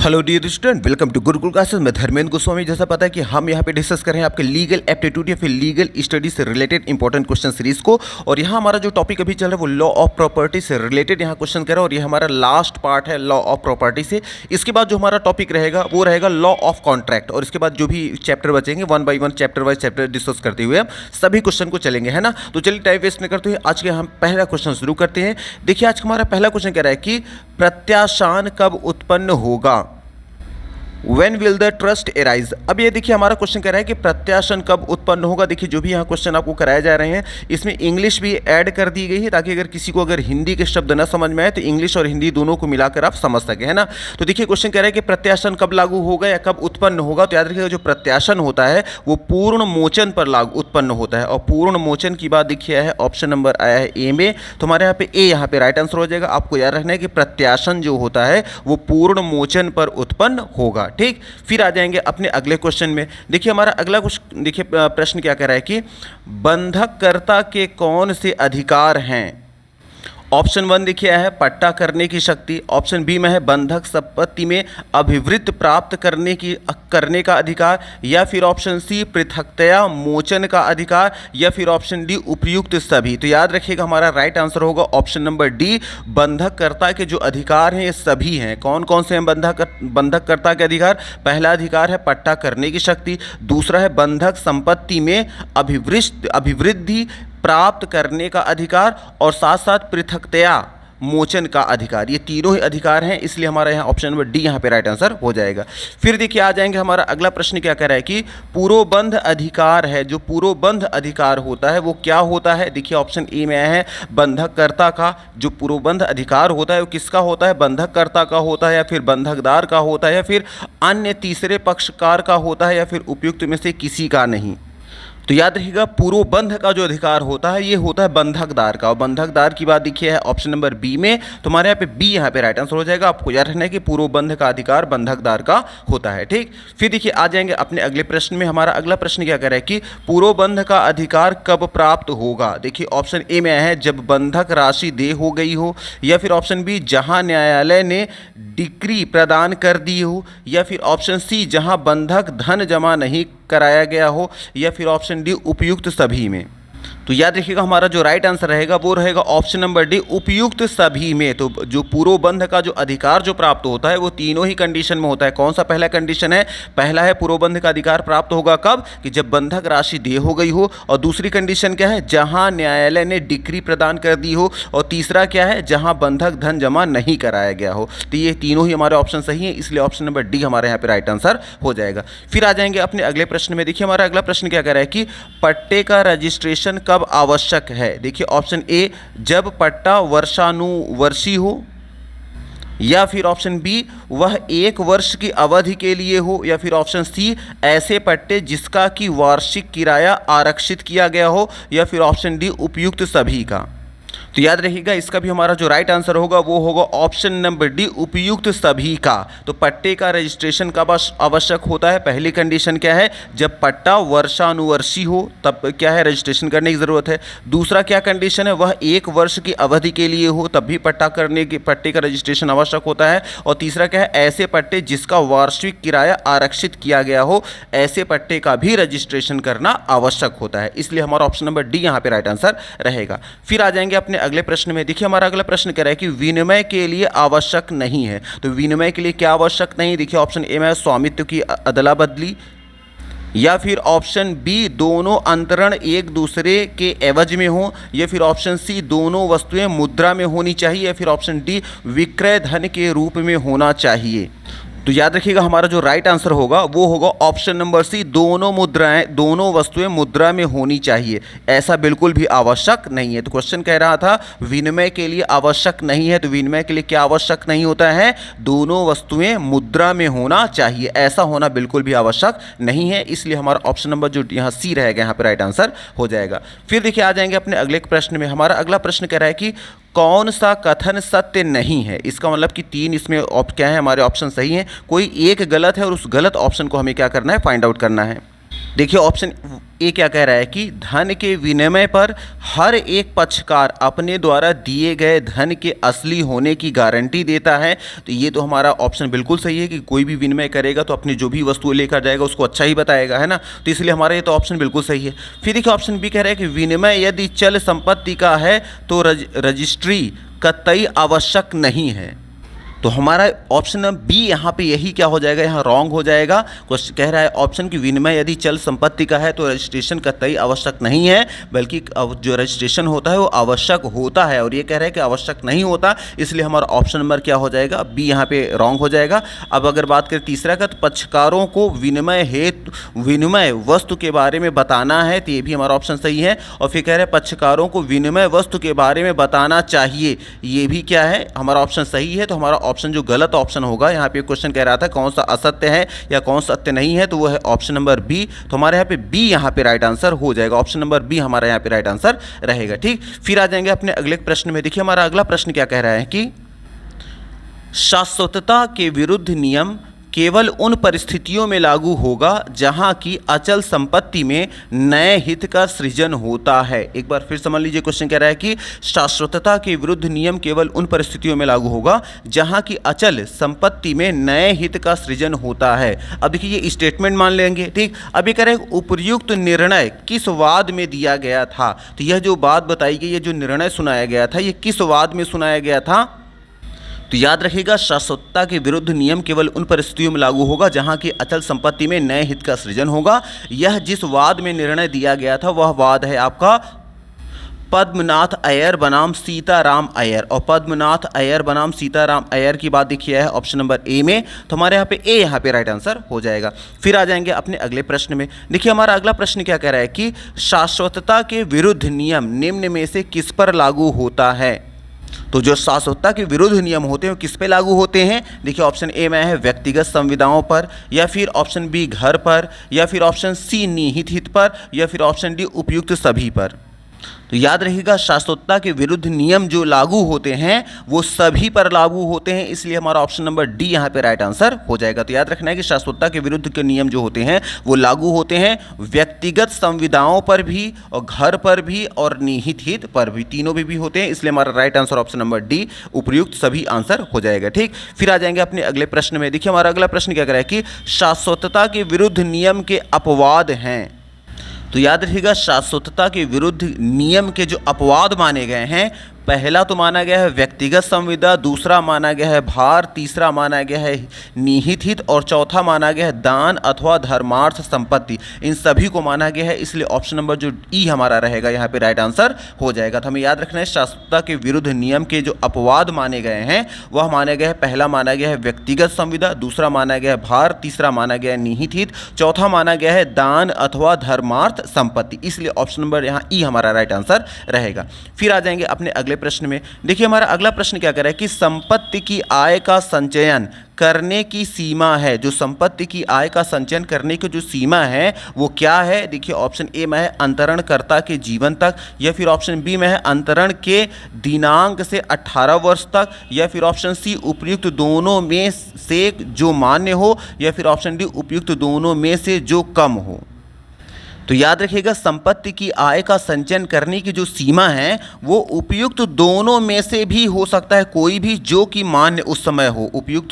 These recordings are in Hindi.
Hello dear student, welcome to Gurukul classes. मैं धर्मेंद्र गोस्वामी। जैसा पता है कि हम यहाँ पे डिस्कस कर रहे हैं आपके लीगल एप्टीट्यूड या फिर लीगल स्टडी से रिलेटेड इंपॉर्टेंट क्वेश्चन सीरीज को। और यहाँ हमारा जो टॉपिक अभी चल रहा है वो लॉ ऑफ प्रॉपर्टी से रिलेटेड यहाँ क्वेश्चन कर रहा है और ये हमारा लास्ट पार्ट है लॉ ऑफ प्रॉपर्टी से। इसके बाद जो हमारा टॉपिक रहेगा वो रहेगा लॉ ऑफ कॉन्ट्रैक्ट, और इसके बाद जो भी चैप्टर बचेंगे one by one chapter wise chapter discuss करते हुए हम सभी क्वेश्चन को चलेंगे, है ना। तो चलिए टाइम वेस्ट नहीं करते हुए आज के हम पहला क्वेश्चन शुरू करते हैं। देखिए आज हमारा पहला क्वेश्चन कह रहा है कि प्रत्याशान कब उत्पन्न होगा, When will the trust arise। अब ये देखिए हमारा क्वेश्चन कह रहा है कि प्रत्याशन कब उत्पन्न होगा। देखिए जो भी यहाँ क्वेश्चन आपको कराए जा रहे हैं इसमें इंग्लिश भी ऐड कर दी गई है ताकि अगर किसी को अगर हिंदी के शब्द न समझ में आए तो इंग्लिश और हिंदी दोनों को मिलाकर आप समझ सकें, है ना। तो देखिए क्वेश्चन कह रहा है कि प्रत्याशन कब लागू होगा या कब उत्पन्न होगा। तो याद रखिएगा जो प्रत्याशन होता है वो पूर्ण मोचन पर लागू उत्पन्न होता है, और पूर्ण मोचन की बात देखिए है ऑप्शन नंबर आया है ए में। तो हमारे यहाँ पे ए यहाँ पे राइट आंसर हो जाएगा। आपको याद रखना है कि प्रत्याशन जो होता है वो पूर्ण मोचन पर उत्पन्न होगा, ठीक। फिर आ जाएंगे अपने अगले क्वेश्चन में। देखिए हमारा अगला क्वेश्चन, देखिए प्रश्न क्या कह रहा है कि बंधककर्ता के कौन से अधिकार हैं। ऑप्शन वन देखिए है पट्टा करने की शक्ति, ऑप्शन बी में है बंधक संपत्ति में अभिवृत्ति प्राप्त करने का अधिकार, या फिर ऑप्शन सी पृथकतया मोचन का अधिकार, या फिर ऑप्शन डी उपयुक्त सभी। तो याद रखिएगा हमारा राइट आंसर होगा ऑप्शन नंबर डी। बंधककर्ता के जो अधिकार हैं ये सभी हैं। कौन कौन से हैं बंधककर्ता के अधिकार। पहला अधिकार है पट्टा करने की शक्ति, दूसरा है बंधक संपत्ति में अभिवृद्धि प्राप्त करने का अधिकार, और साथ साथ पृथकतया मोचन का अधिकार। ये तीनों ही अधिकार हैं, इसलिए हमारा यहाँ ऑप्शन नंबर डी यहाँ पे राइट आंसर हो जाएगा। फिर देखिए आ जाएंगे हमारा अगला प्रश्न क्या कह रहा है कि पूर्वबंध अधिकार है, जो पूर्वबंध अधिकार होता है वो क्या होता है। देखिए ऑप्शन ए में आया है बंधककर्ता का जो पूर्वबंध अधिकार होता है वो किसका होता है, बंधककर्ता का होता है, या फिर बंधकदार का होता है, या फिर अन्य तीसरे पक्षकार का होता है, या फिर उपयुक्त में से किसी का नहीं। तो याद रखिएगा पूर्वबंध का जो अधिकार होता है ये होता है बंधकदार का, और बंधकदार की बात देखिए है ऑप्शन नंबर बी में। तो हमारे यहाँ पे बी यहाँ पे राइट आंसर हो जाएगा। आपको याद रखना है कि पूर्वबंध का अधिकार बंधकदार का होता है, ठीक। फिर देखिए आ जाएंगे अपने अगले प्रश्न में। हमारा अगला प्रश्न क्या कह रहा है कि पूर्वबंध का अधिकार कब प्राप्त होगा। देखिए ऑप्शन ए में आया है जब बंधक राशि देय हो गई हो, या फिर ऑप्शन बी जहाँ न्यायालय ने डिक्री प्रदान कर दी हो, या फिर ऑप्शन सी जहाँ बंधक धन जमा नहीं कराया गया हो, या फिर ऑप्शन डी उपयुक्त सभी में। तो याद रखिएगा हमारा जो राइट आंसर रहेगा वो रहेगा ऑप्शन नंबर डी उपयुक्त सभी में। तो जो पूर्वबंध का जो अधिकार जो प्राप्त होता है वो तीनों ही कंडीशन में होता है। कौन सा पहला कंडीशन है, पहला है पूर्वबंध का अधिकार प्राप्त होगा कब, कि जब बंधक राशि देय हो गई हो, और दूसरी कंडीशन क्या है, जहां न्यायालय ने डिक्री प्रदान कर दी हो, और तीसरा क्या है, जहां बंधक धन जमा नहीं कराया गया हो। तो ये तीनों ही हमारे ऑप्शन सही है, इसलिए ऑप्शन नंबर डी हमारे यहाँ पे राइट आंसर हो जाएगा। फिर आ जाएंगे अपने अगले प्रश्न में। देखिए हमारा अगला प्रश्न क्या कह रहा है कि पट्टे का रजिस्ट्रेशन कब आवश्यक है। देखिए ऑप्शन ए जब पट्टा वर्षानुवर्षी हो, या फिर ऑप्शन बी वह 1 वर्ष की अवधि के लिए हो, या फिर ऑप्शन सी ऐसे पट्टे जिसका कि वार्षिक किराया आरक्षित किया गया हो, या फिर ऑप्शन डी उपयुक्त सभी का। तो याद रखिएगा इसका भी हमारा जो राइट आंसर होगा वो होगा ऑप्शन नंबर डी उपयुक्त सभी का। तो पट्टे का रजिस्ट्रेशन कब आवश्यक होता है, पहली कंडीशन क्या है, जब पट्टा वर्षानुवर्षी हो तब क्या है रजिस्ट्रेशन करने की ज़रूरत है। दूसरा क्या कंडीशन है, वह 1 वर्ष की अवधि के लिए हो तब भी पट्टे का रजिस्ट्रेशन आवश्यक होता है। और तीसरा क्या है, ऐसे पट्टे जिसका वार्षिक किराया आरक्षित किया गया हो, ऐसे पट्टे का भी रजिस्ट्रेशन करना आवश्यक होता है। इसलिए हमारा ऑप्शन नंबर डी यहाँ पे राइट आंसर रहेगा। फिर आ जाएंगे अपने अगले प्रश्न में। देखिए हमारा अगला प्रश्न कह रहा है कि विनिमय के लिए आवश्यक नहीं है। तो विनिमय के लिए क्या आवश्यक नहीं, देखिए ऑप्शन ए में स्वामित्व की अदला बदली, या फिर ऑप्शन बी दोनों अंतरण एक दूसरे के एवज में हो, या फिर ऑप्शन सी दोनों वस्तुएं मुद्रा में होनी चाहिए, या फिर ऑप्शन डी विक्रय धन के रूप में होना चाहिए। तो याद रखिएगा हमारा जो राइट आंसर होगा वो होगा ऑप्शन नंबर सी दोनों वस्तुएं मुद्रा में होनी चाहिए। ऐसा बिल्कुल भी आवश्यक नहीं है। तो क्वेश्चन कह रहा था विनिमय के लिए आवश्यक नहीं है, तो विनिमय के लिए क्या आवश्यक नहीं होता है, दोनों वस्तुएं मुद्रा में होना चाहिए। ऐसा होना बिल्कुल भी आवश्यक नहीं है, इसलिए हमारा ऑप्शन नंबर जो यहाँ सी रहेगा यहाँ पर राइट आंसर हो जाएगा। फिर देखिए आ जाएंगे अपने अगले प्रश्न में। हमारा अगला प्रश्न कह रहा है कि कौन सा कथन सत्य नहीं है। इसका मतलब कि 3 इसमें क्या है हमारे ऑप्शन सही हैं, कोई एक गलत है और उस गलत ऑप्शन को हमें क्या करना है, फाइंड आउट करना है। देखिए ऑप्शन ए क्या कह रहा है कि धन के विनिमय पर हर एक पक्षकार अपने द्वारा दिए गए धन के असली होने की गारंटी देता है। तो ये तो हमारा ऑप्शन बिल्कुल सही है कि कोई भी विनिमय करेगा तो अपनी जो भी वस्तु लेकर जाएगा उसको अच्छा ही बताएगा, है ना। तो इसलिए हमारा ये तो ऑप्शन बिल्कुल सही है। फिर देखिए ऑप्शन बी कह रहा है कि विनिमय यदि चल संपत्ति का है तो रजिस्ट्री कतई आवश्यक नहीं है। तो हमारा ऑप्शन बी यहाँ पे यही क्या हो जाएगा, यहाँ रॉन्ग हो जाएगा। क्वेश्चन कह रहा है ऑप्शन की विनिमय यदि चल संपत्ति का है तो रजिस्ट्रेशन कतई आवश्यक नहीं है, बल्कि जो रजिस्ट्रेशन होता है वो आवश्यक होता है, और ये कह रहा है कि आवश्यक नहीं होता, इसलिए हमारा ऑप्शन नंबर क्या हो जाएगा, बी यहाँ पे रॉन्ग हो जाएगा। अब अगर बात करें तीसरा का, तो पक्षकारों को विनिमय वस्तु के बारे में बताना है, तो ये भी हमारा ऑप्शन सही है। और फिर कह रहे हैं पक्षकारों को विनिमय वस्तु के बारे में बताना चाहिए, ये भी क्या है, हमारा ऑप्शन सही है। तो हमारा ऑप्शन जो गलत ऑप्शन होगा, यहाँ पे क्वेश्चन कह रहा था कौन सा असत्य है या कौन सा सत्य नहीं है, तो वो है ऑप्शन नंबर बी। तो हमारे यहाँ पे बी यहाँ पे राइट आंसर हो जाएगा, ऑप्शन नंबर बी हमारा यहाँ पे राइट आंसर रहेगा। ठीक, फिर आ जाएंगे अपने अगले प्रश्न में। देखिए हमारा अगला प्रश्न क्या कह रहा है कि शाश्वतता के विरुद्ध नियम केवल उन परिस्थितियों में लागू होगा जहां की अचल संपत्ति में नए हित का सृजन होता है। एक बार फिर समझ लीजिए, क्वेश्चन कह रहा है कि शाश्वतता के विरुद्ध नियम केवल उन परिस्थितियों में लागू होगा जहां की अचल संपत्ति में नए हित का सृजन होता है। अब देखिए ये स्टेटमेंट मान लेंगे, ठीक। अब ये कह रहे हैं उपयुक्त निर्णय किस वाद में दिया गया था, तो यह जो बात बताई गई, ये जो निर्णय सुनाया गया था, ये किस वाद में सुनाया गया था। तो याद रखिएगा, शाश्वतता के विरुद्ध नियम केवल उन परिस्थितियों में लागू होगा जहां की अचल संपत्ति में नए हित का सृजन होगा। यह जिस वाद में निर्णय दिया गया था वह वाद है आपका पद्मनाथ अय्यर बनाम सीताराम अय्यर। और पद्मनाथ अय्यर बनाम सीताराम अय्यर की बात देखिए है ऑप्शन नंबर ए में, तो हमारे यहाँ पे ए यहाँ पे राइट आंसर हो जाएगा। फिर आ जाएंगे अपने अगले प्रश्न में। देखिए हमारा अगला प्रश्न क्या कह रहा है कि शाश्वतता के विरुद्ध नियम निम्न में से किस पर लागू होता है। तो जो शाश्वतता के विरुद्ध नियम होते हैं वो किस पे लागू होते हैं। देखिए ऑप्शन ए में है व्यक्तिगत संविदाओं पर, या फिर ऑप्शन बी घर पर, या फिर ऑप्शन सी निहित हित पर, या फिर ऑप्शन डी उपयुक्त सभी पर। तो याद रखिएगा, शाश्वतता के विरुद्ध नियम जो लागू होते हैं वो सभी पर लागू होते हैं, इसलिए हमारा ऑप्शन नंबर डी यहाँ पे राइट आंसर हो जाएगा। तो याद रखना है कि शाश्वतता के विरुद्ध के नियम जो होते हैं वो लागू होते हैं व्यक्तिगत संविदाओं पर भी, और घर पर भी, और निहित हित पर भी, तीनों भी होते हैं, इसलिए हमारा right answer option number D उपयुक्त सभी आंसर हो जाएगा। ठीक, फिर आ जाएंगे अपने अगले प्रश्न में। देखिए हमारा अगला प्रश्न क्या कह रहा है कि शाश्वतता के विरुद्ध नियम के अपवाद हैं। तो याद रखिएगा, शाश्वतता के विरुद्ध नियम के जो अपवाद माने गए हैं, पहला तो माना गया है व्यक्तिगत संविदा, दूसरा माना गया है भार, तीसरा माना गया है निहित हित, और चौथा माना गया है दान अथवा धर्मार्थ संपत्ति। इन सभी को माना गया है, इसलिए ऑप्शन नंबर जो ई हमारा रहेगा यहाँ पे राइट आंसर हो जाएगा। तो हमें याद रखना है शाश्वतता के विरुद्ध नियम के जो अपवाद माने गए हैं वह माना गया है, पहला माना गया है व्यक्तिगत संविदा, दूसरा माना गया है भार, तीसरा माना गया है निहित हित, चौथा माना गया है दान अथवा धर्मार्थ संपत्ति, इसलिए ऑप्शन नंबर यहाँ ई हमारा राइट आंसर रहेगा। फिर आ जाएंगे अपने अगले प्रश्न में। देखिए हमारा अगला प्रश्न क्या कह रहा है कि संपत्ति की आय का संचयन करने की सीमा है। जो संपत्ति की आय का संचयन करने की जो सीमा है वो क्या है। देखिए ऑप्शन ए में है अंतरणकर्ता के जीवन तक, या फिर ऑप्शन बी में है अंतरण के दिनांक से 18 वर्ष तक, या फिर ऑप्शन सी उपयुक्त दोनों में से जो मान्य हो, या फिर ऑप्शन डी उपयुक्त दोनों में से जो कम हो। तो याद रखिएगा, संपत्ति की आय का संचयन करने की जो सीमा है वो उपयुक्त दोनों में से भी हो सकता है, कोई भी जो कि मान्य उस समय हो। उपयुक्त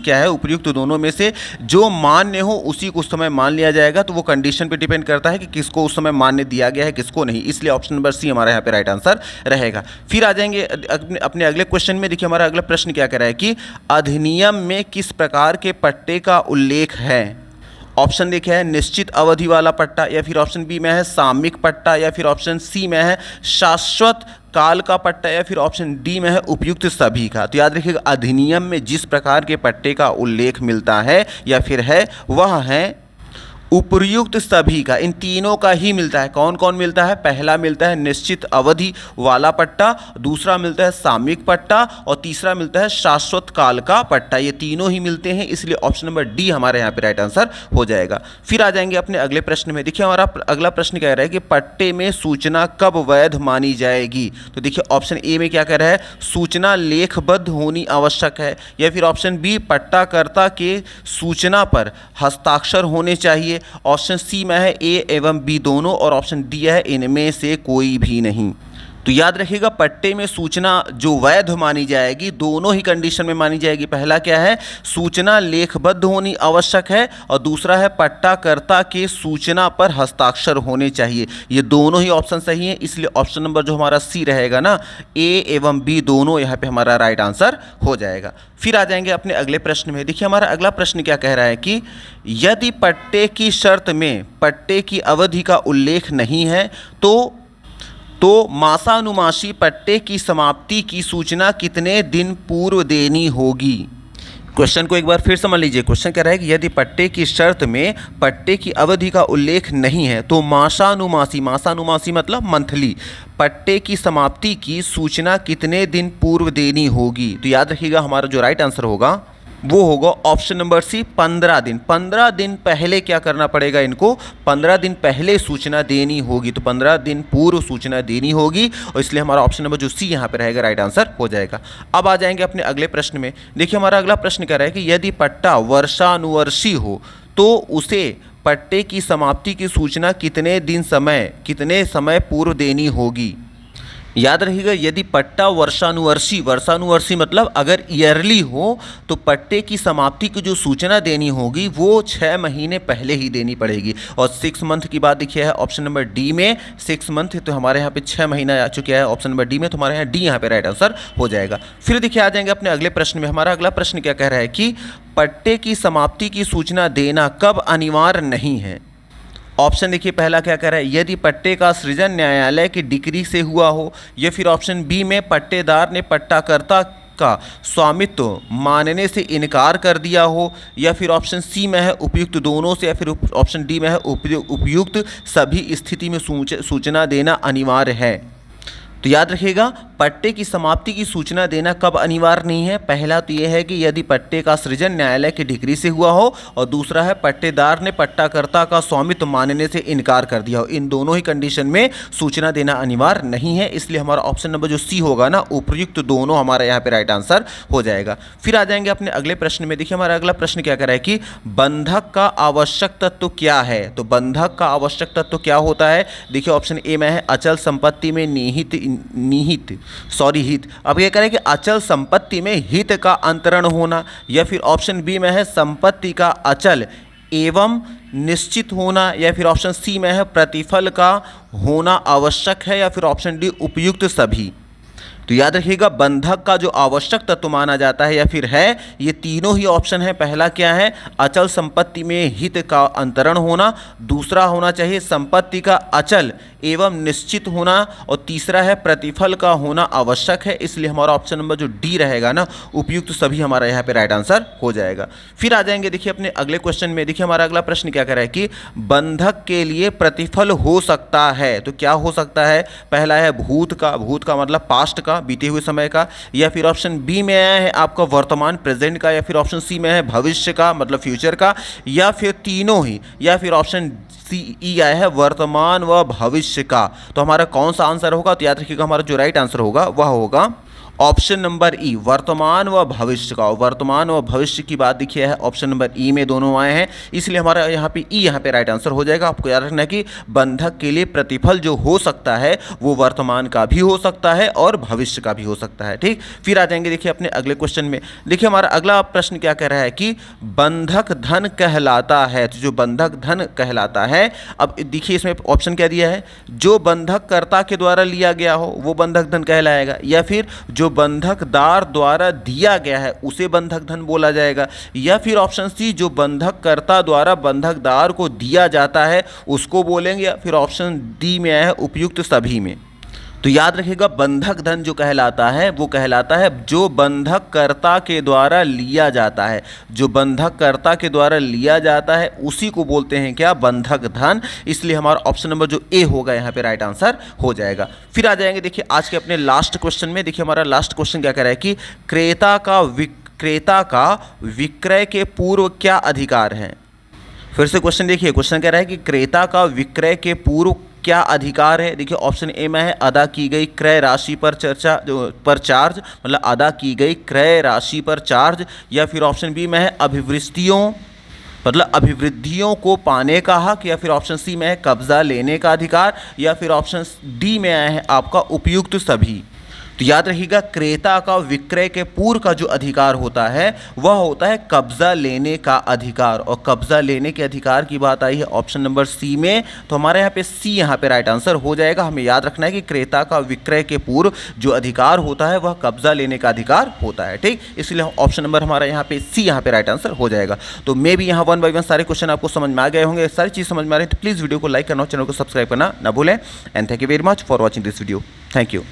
क्या है, उपयुक्त दोनों में से जो मान्य हो उसी को उस समय मान लिया जाएगा। तो वो कंडीशन पे डिपेंड करता है कि किसको उस समय मान्य दिया गया है, किसको नहीं, इसलिए ऑप्शन नंबर सी हमारा यहाँ पे राइट आंसर रहेगा। फिर आ जाएंगे अपने अगले क्वेश्चन में। देखिए हमारा अगला प्रश्न क्या कह रहा है कि अधिनियम में किस प्रकार के पट्टे का उल्लेख है। ऑप्शन देखिए है निश्चित अवधि वाला पट्टा, या फिर ऑप्शन बी में है सामयिक पट्टा, या फिर ऑप्शन सी में है शाश्वत काल का पट्टा, या फिर ऑप्शन डी में है उपयुक्त सभी का। तो याद रखिएगा, अधिनियम में जिस प्रकार के पट्टे का उल्लेख मिलता है या फिर है वह है उपयुक्त सभी का। इन तीनों का ही मिलता है। कौन कौन मिलता है, पहला मिलता है निश्चित अवधि वाला पट्टा, दूसरा मिलता है सामयिक पट्टा, और तीसरा मिलता है शाश्वत काल का पट्टा। ये तीनों ही मिलते हैं, इसलिए ऑप्शन नंबर डी हमारे यहाँ पे राइट आंसर हो जाएगा। फिर आ जाएंगे अपने अगले प्रश्न में। देखिए हमारा अगला प्रश्न कह रहा है कि पट्टे में सूचना कब वैध मानी जाएगी। तो देखिए ऑप्शन ए में क्या कह रहा है, सूचना लेखबद्ध होनी आवश्यक है, या फिर ऑप्शन बी पट्टाकर्ता के सूचना पर हस्ताक्षर होने चाहिए, बताइए। ऑप्शन सी में है ए एवं बी दोनों और ऑप्शन डी है इनमें से कोई भी नहीं। तो याद रखिएगा पट्टे में सूचना जो वैध मानी जाएगी दोनों ही कंडीशन में मानी जाएगी। पहला क्या है, सूचना लेखबद्ध होनी आवश्यक है और दूसरा है पट्टाकर्ता के सूचना पर हस्ताक्षर होने चाहिए। ये दोनों ही ऑप्शन सही हैं, इसलिए ऑप्शन नंबर जो हमारा सी रहेगा ना, ए एवं बी दोनों यहाँ पे हमारा राइट आंसर हो जाएगा। फिर आ जाएंगे अपने अगले प्रश्न में। देखिए हमारा अगला प्रश्न क्या कह रहा है कि यदि पट्टे की शर्त में पट्टे की अवधि का उल्लेख नहीं है तो मासानुमासी पट्टे की समाप्ति की सूचना कितने दिन पूर्व देनी होगी। क्वेश्चन को एक बार फिर समझ लीजिए। क्वेश्चन कह रहा है कि यदि पट्टे की शर्त में पट्टे की अवधि का उल्लेख नहीं है तो मासानुमासी मतलब मंथली पट्टे की समाप्ति की सूचना कितने दिन पूर्व देनी होगी। तो याद रखिएगा हमारा जो राइट आंसर होगा वो होगा ऑप्शन नंबर सी 15 दिन। 15 दिन पहले क्या करना पड़ेगा, इनको 15 दिन पहले सूचना देनी होगी। तो 15 दिन पूर्व सूचना देनी होगी और इसलिए हमारा ऑप्शन नंबर जो सी यहाँ पे रहेगा राइट आंसर हो जाएगा। अब आ जाएंगे अपने अगले प्रश्न में। देखिए हमारा अगला प्रश्न कह रहा है कि यदि पट्टा वर्षानुवर्षी हो तो उसे पट्टे की समाप्ति की सूचना कितने समय पूर्व देनी होगी। याद रखिएगा यदि पट्टा वर्षानुवर्षी मतलब अगर ईयरली हो तो पट्टे की समाप्ति की जो सूचना देनी होगी वो 6 महीने पहले ही देनी पड़ेगी। और 6 मंथ की बात देखिए है ऑप्शन नंबर डी में 6 मंथ, तो हमारे यहाँ पे 6 महीना आ चुका है ऑप्शन नंबर डी में, तो हमारे यहाँ डी यहाँ पे राइट आंसर हो जाएगा। फिर देखिए आ जाएंगे अपने अगले प्रश्न में। हमारा अगला प्रश्न क्या कह रहा है कि पट्टे की समाप्ति की सूचना देना कब अनिवार्य नहीं है। ऑप्शन देखिए पहला क्या कह रहा है, यदि पट्टे का सृजन न्यायालय की डिक्री से हुआ हो, या फिर ऑप्शन बी में पट्टेदार ने पट्टाकर्ता का स्वामित्व मानने से इनकार कर दिया हो, या फिर ऑप्शन सी में है उपयुक्त दोनों से, या फिर ऑप्शन डी में है उपयुक्त सभी स्थिति में सूचना देना अनिवार्य है। तो याद रखिएगा पट्टे की समाप्ति की सूचना देना कब अनिवार्य नहीं है। पहला तो यह है कि यदि पट्टे का सृजन न्यायालय की डिक्री से हुआ हो, और दूसरा है पट्टेदार ने पट्टाकर्ता का स्वामित्व मानने से इनकार कर दिया हो। इन दोनों ही कंडीशन में सूचना देना अनिवार्य नहीं है, इसलिए हमारा ऑप्शन नंबर जो सी होगा ना, उपयुक्त दोनों, हमारा यहाँ पे राइट आंसर हो जाएगा। फिर आ जाएंगे अपने अगले प्रश्न में। देखिए हमारा अगला प्रश्न क्या कह रहा है कि बंधक का आवश्यक तत्व क्या है। तो बंधक का आवश्यक तत्व क्या होता है। देखिए ऑप्शन ए में है अचल संपत्ति में हित। अब ये कह रहे हैं कि अचल संपत्ति में हित का अंतरण होना, या फिर ऑप्शन बी में है संपत्ति का अचल एवं निश्चित होना, या फिर ऑप्शन सी में है प्रतिफल का होना आवश्यक है, या फिर ऑप्शन डी उपयुक्त सभी। तो याद रखिएगा बंधक का जो आवश्यक तत्व माना जाता है या फिर है, ये तीनों ही ऑप्शन है। पहला क्या है, अचल संपत्ति में हित का अंतरण होना, दूसरा होना चाहिए संपत्ति का अचल एवं निश्चित होना, और तीसरा है प्रतिफल का होना आवश्यक है। इसलिए हमारा ऑप्शन नंबर जो डी रहेगा ना, उपयुक्त सभी, हमारा यहाँ पे राइट आंसर हो जाएगा। फिर आ जाएंगे देखिए अपने अगले क्वेश्चन में। देखिए हमारा अगला प्रश्न क्या कह रहा है कि बंधक के लिए प्रतिफल हो सकता है। तो क्या हो सकता है, पहला है भूत का मतलब पास्ट का, बीते हुए समय का, या फिर ऑप्शन बी में आया है आपका वर्तमान प्रेजेंट का, या फिर ऑप्शन सी में है भविष्य का मतलब फ्यूचर का, या फिर तीनों ही, या फिर ऑप्शन सी आया है वर्तमान व भविष्य का। तो हमारा कौन सा आंसर होगा। तो याद रखिएगा हमारा जो राइट आंसर होगा वह होगा ऑप्शन नंबर ई, वर्तमान व भविष्य का। वर्तमान व भविष्य की बात देखिए है ऑप्शन नंबर ई में दोनों आए हैं, इसलिए हमारा यहाँ पे ई यहाँ पे राइट आंसर हो जाएगा। आपको याद रखना है कि बंधक के लिए प्रतिफल जो हो सकता है वो वर्तमान का भी हो सकता है और भविष्य का भी हो सकता है। ठीक, फिर आ जाएंगे देखिए अपने अगले क्वेश्चन में। देखिए हमारा अगला प्रश्न क्या कह रहा है कि बंधक धन कहलाता है। तो जो बंधक धन कहलाता है, अब देखिए इसमें ऑप्शन क्या दिया है, जो बंधककर्ता के द्वारा लिया गया हो वो बंधक धन कहलाएगा, या फिर जो बंधकदार द्वारा दिया गया है उसे बंधक धन बोला जाएगा, या फिर ऑप्शन सी जो बंधककर्ता द्वारा बंधकदार को दिया जाता है उसको बोलेंगे, या फिर ऑप्शन डी में आया है उपयुक्त सभी में। तो याद रखिएगा बंधक धन जो कहलाता है वो कहलाता है जो बंधककर्ता के द्वारा लिया जाता है। जो बंधककर्ता के द्वारा लिया जाता है उसी को बोलते हैं क्या, बंधक धन। इसलिए हमारा ऑप्शन नंबर जो ए होगा यहाँ पे राइट आंसर हो जाएगा। फिर आ जाएंगे देखिए आज के अपने लास्ट क्वेश्चन में। देखिए हमारा लास्ट क्वेश्चन क्या कह रहा है कि क्रेता का विक्रय के पूर्व क्या अधिकार है। फिर से क्वेश्चन देखिए, क्वेश्चन कह रहा है कि क्रेता का विक्रय के पूर्व क्या अधिकार है। देखिए ऑप्शन ए में है अदा की गई क्रय राशि पर चार्ज मतलब अदा की गई क्रय राशि पर चार्ज, या फिर ऑप्शन बी में है अभिवृष्टियों मतलब अभिवृद्धियों को पाने का हक, या फिर ऑप्शन सी में है कब्जा लेने का अधिकार, या फिर ऑप्शन डी में आया है आपका उपयुक्त सभी। तो याद रखिएगा, क्रेता का विक्रय के पूर्व का जो अधिकार होता है वह होता है कब्जा लेने का अधिकार, और कब्जा लेने के अधिकार की बात आई है ऑप्शन नंबर सी में, तो हमारे यहाँ पे सी यहाँ पे राइट आंसर हो जाएगा। हमें याद रखना है कि क्रेता का विक्रय के पूर्व जो अधिकार होता है वह कब्जा लेने का अधिकार होता है, ठीक। इसलिए ऑप्शन नंबर हमारा यहाँ पे सी यहाँ पे राइट आंसर हो जाएगा। तो मे भी यहाँ 1 बाय 1 सारे क्वेश्चन आपको समझ में आ गए होंगे, सारी चीज़ समझ में आ रही है तो प्लीज़ वीडियो को लाइक करना और चैनल को सब्सक्राइब करना ना भूलें। And thank you very much for watching this video. Thank you.